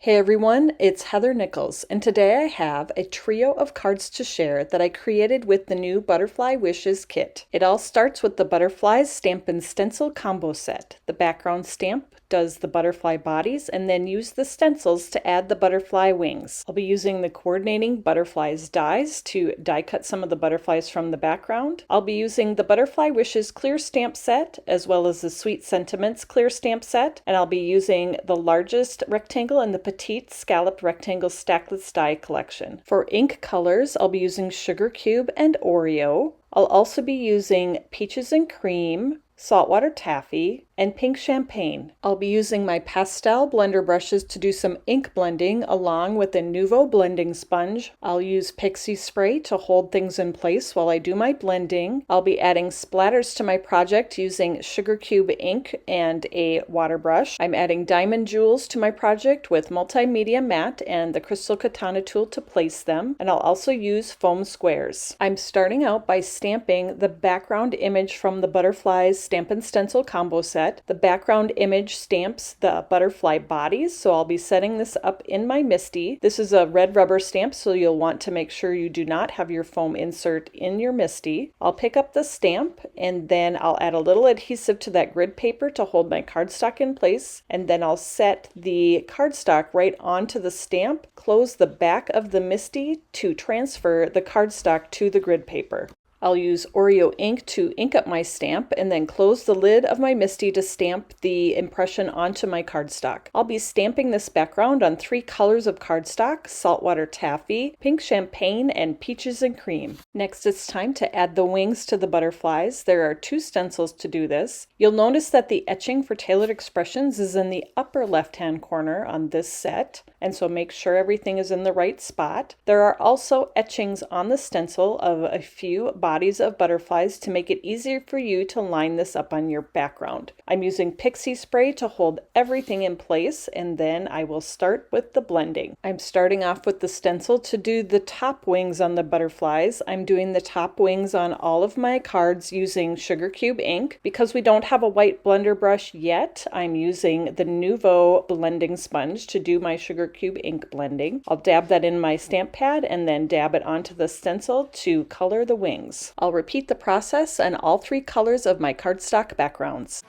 Hey everyone, it's Heather Nichols, and today I have a trio of cards to share that I created with the new Butterfly Wishes kit. It all starts with the Butterflies Stamp and Stencil combo set. The background stamp does the butterfly bodies and then use the stencils to add the butterfly wings. I'll be using the coordinating butterflies dies to die cut some of the butterflies from the background. I'll be using the Butterfly Wishes clear stamp set as well as the Sweet Sentiments clear stamp set, and I'll be using the largest rectangle in the Petite Scallop Rectangle Stacklets die collection. For ink colors, I'll be using Sugar Cube and Oreo. I'll also be using Peaches and Cream, Saltwater Taffy, and Pink Champagne. I'll be using my Pastel blender brushes to do some ink blending along with a Nuvo blending sponge. I'll use Pixie spray to hold things in place while I do my blending. I'll be adding splatters to my project using Sugar Cube ink and a water brush. I'm adding diamond jewels to my project with Multimedia Matte and the Crystal Katana tool to place them, and I'll also use foam squares. I'm starting out by stamping the background image from the Butterflies Stamp and Stencil combo set. The background image stamps the butterfly bodies, so I'll be setting this up in my MISTI. This is a red rubber stamp, so you'll want to make sure you do not have your foam insert in your MISTI. I'll pick up the stamp and then I'll add a little adhesive to that grid paper to hold my cardstock in place, and then I'll set the cardstock right onto the stamp, close the back of the MISTI to transfer the cardstock to the grid paper. I'll use Oreo ink to ink up my stamp and then close the lid of my MISTI to stamp the impression onto my cardstock. I'll be stamping this background on 3 colors of cardstock: Saltwater Taffy, Pink Champagne, and Peaches and Cream. Next, it's time to add the wings to the butterflies. There are 2 stencils to do this. You'll notice that the etching for Tailored Expressions is in the upper left-hand corner on this set, and so make sure everything is in the right spot. There are also etchings on the stencil of a few bodies of butterflies to make it easier for you to line this up on your background. I'm using Pixie spray to hold everything in place, and then I will start with the blending. I'm starting off with the stencil to do the top wings on the butterflies. I'm doing the top wings on all of my cards using Sugar Cube ink. Because we don't have a white blender brush yet, I'm using the Nuvo blending sponge to do my Sugar Cube ink blending. I'll dab that in my stamp pad and then dab it onto the stencil to color the wings. I'll repeat the process on all 3 colors of my cardstock backgrounds.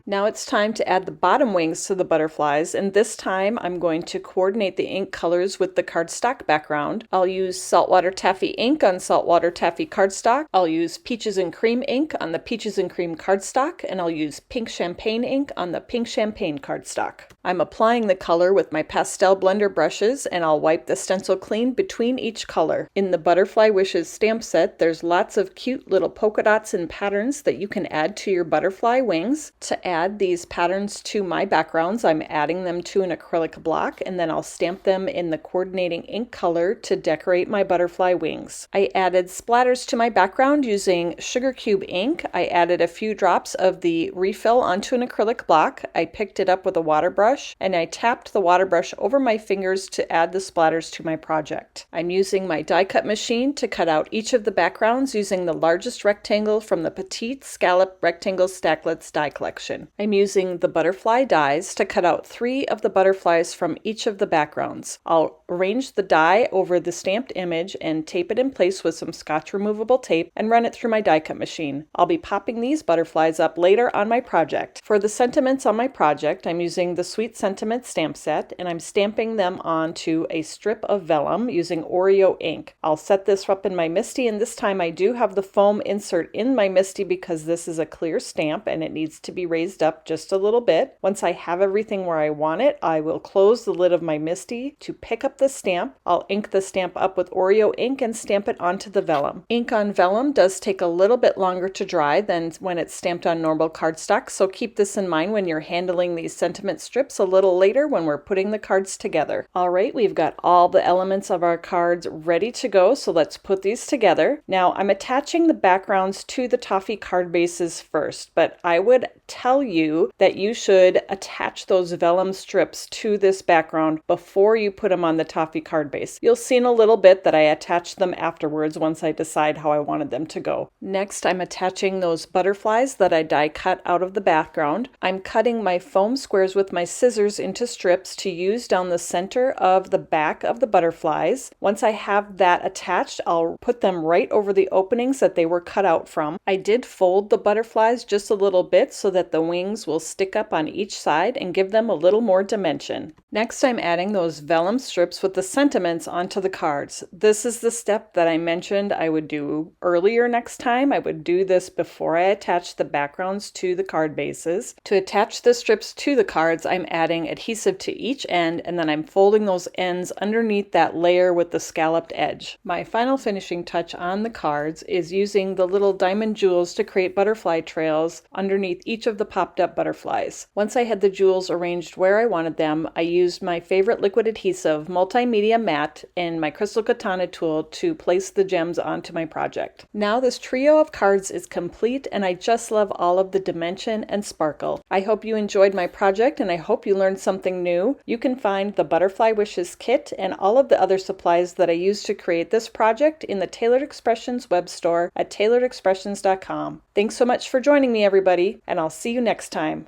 Now it's time to add the bottom wings to the butterflies, and this time I'm going to coordinate the ink colors with the cardstock background. I'll use Saltwater Taffy ink on Saltwater Taffy cardstock. I'll use Peaches and Cream ink on the Peaches and Cream cardstock, and I'll use Pink Champagne ink on the Pink Champagne cardstock. I'm applying the color with my Pastel blender brushes, and I'll wipe the stencil clean between each color. In the Butterfly Wishes stamp set, there's lots of cute little polka dots and patterns that you can add to your butterfly wings. To add these patterns to my backgrounds, I'm adding them to an acrylic block, and then I'll stamp them in the coordinating ink color to decorate my butterfly wings. I added splatters to my background using Sugar Cube ink. I added a few drops of the refill onto an acrylic block. I picked it up with a water brush, and I tapped the water brush over my fingers to add the splatters to my project. I'm using my die cut machine to cut out each of the backgrounds using the largest rectangle from the Petite Scallop Rectangle Stacklets die collection. I'm using the butterfly dies to cut out 3 of the butterflies from each of the backgrounds. I'll arrange the die over the stamped image and tape it in place with some Scotch removable tape and run it through my die cut machine. I'll be popping these butterflies up later on my project. For the sentiments on my project, I'm using the Sweet Sentiments stamp set, and I'm stamping them onto a strip of vellum using Oreo ink. I'll set this up in my MISTI, and this time I do have the foam insert in my MISTI because this is a clear stamp and it needs to be raised up just a little bit. Once I have everything where I want it, I will close the lid of my MISTI to pick up the stamp. I'll ink the stamp up with Oreo ink and stamp it onto the vellum. Ink on vellum does take a little bit longer to dry than when it's stamped on normal cardstock, so keep this in mind when you're handling these sentiment strips a little later when we're putting the cards together. Alright, we've got all the elements of our cards ready to go, so let's put these together. Now I'm attaching the backgrounds to the Toffee card bases first, but I would tell you you that you should attach those vellum strips to this background before you put them on the Toffee card base. You'll see in a little bit that I attached them afterwards once I decide how I wanted them to go. Next, I'm attaching those butterflies that I die cut out of the background. I'm cutting my foam squares with my scissors into strips to use down the center of the back of the butterflies. Once I have that attached, I'll put them right over the openings that they were cut out from. I did fold the butterflies just a little bit so that the wings will stick up on each side and give them a little more dimension. Next, I'm adding those vellum strips with the sentiments onto the cards. This is the step that I mentioned I would do earlier next time. I would do this before I attach the backgrounds to the card bases. To attach the strips to the cards, I'm adding adhesive to each end, and then I'm folding those ends underneath that layer with the scalloped edge. My final finishing touch on the cards is using the little diamond jewels to create butterfly trails underneath each of the popped up butterflies. Once I had the jewels arranged where I wanted them, I used my favorite liquid adhesive, Multimedia Matte, and my Crystal Katana tool to place the gems onto my project. Now this trio of cards is complete, and I just love all of the dimension and sparkle. I hope you enjoyed my project, and I hope you learned something new. You can find the Butterfly Wishes kit and all of the other supplies that I used to create this project in the Tailored Expressions web store at tailoredexpressions.com. Thanks so much for joining me, everybody, and I'll see you next time.